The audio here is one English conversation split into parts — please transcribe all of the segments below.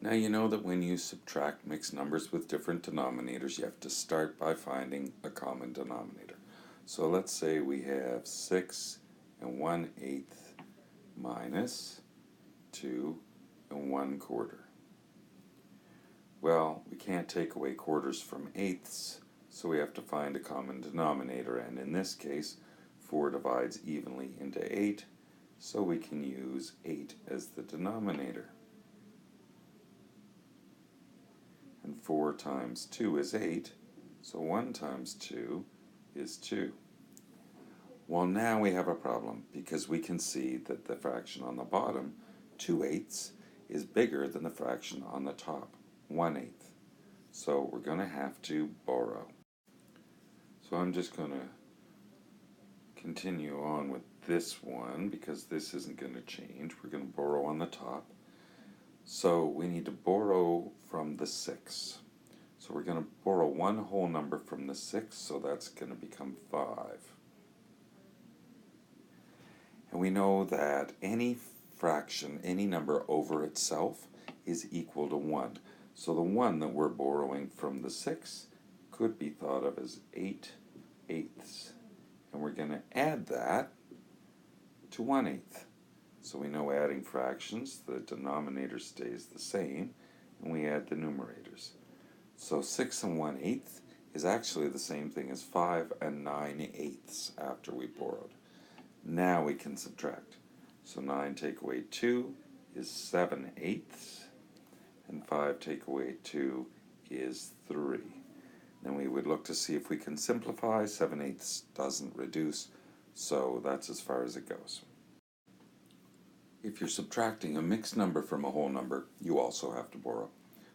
Now you know that when you subtract mixed numbers with different denominators, you have to start by finding a common denominator. So let's say we have 6 and 1/8 minus 2 and 1/4. Well, we can't take away quarters from eighths, so we have to find a common denominator, and in this case 4 divides evenly into 8, so we can use 8 as the denominator. And 4 times 2 is 8, so 1 times 2 is 2. Well, now we have a problem, because we can see that the fraction on the bottom, 2/8, is bigger than the fraction on the top, 1/8. So we're going to have to borrow. So I'm just going to continue on with this one, because this isn't going to change. We're going to borrow on the top. So we need to borrow from the 6. So we're going to borrow one whole number from the 6, so that's going to become 5. And we know that any fraction, any number over itself, is equal to 1. So the 1 that we're borrowing from the 6 could be thought of as 8/8. And we're going to add that to 1/8. So we know adding fractions, the denominator stays the same, and we add the numerators. So 6 and 1/8 is actually the same thing as 5 and 9/8 after we borrowed. Now we can subtract. So 9 take away 2 is 7/8, and 5 take away 2 is 3. Then we would look to see if we can simplify. 7/8 doesn't reduce, so that's as far as it goes. If you're subtracting a mixed number from a whole number, you also have to borrow.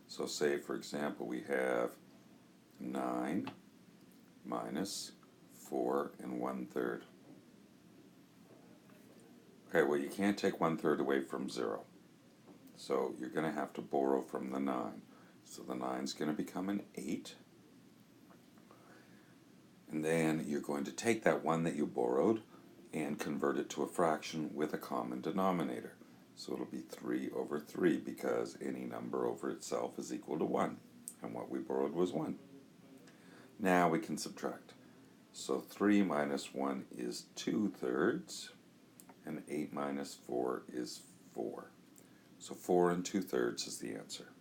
So say, for example, we have 9 minus 4 and 1/3. Okay, well, you can't take 1/3 away from 0. So you're going to have to borrow from the 9. So the 9 is going to become an 8. And then you're going to take that 1 that you borrowed and convert it to a fraction with a common denominator. So it'll be 3/3, because any number over itself is equal to 1. And what we borrowed was 1. Now we can subtract. So 3 minus 1 is 2/3. And 8 minus 4 is 4. So 4 2/3 is the answer.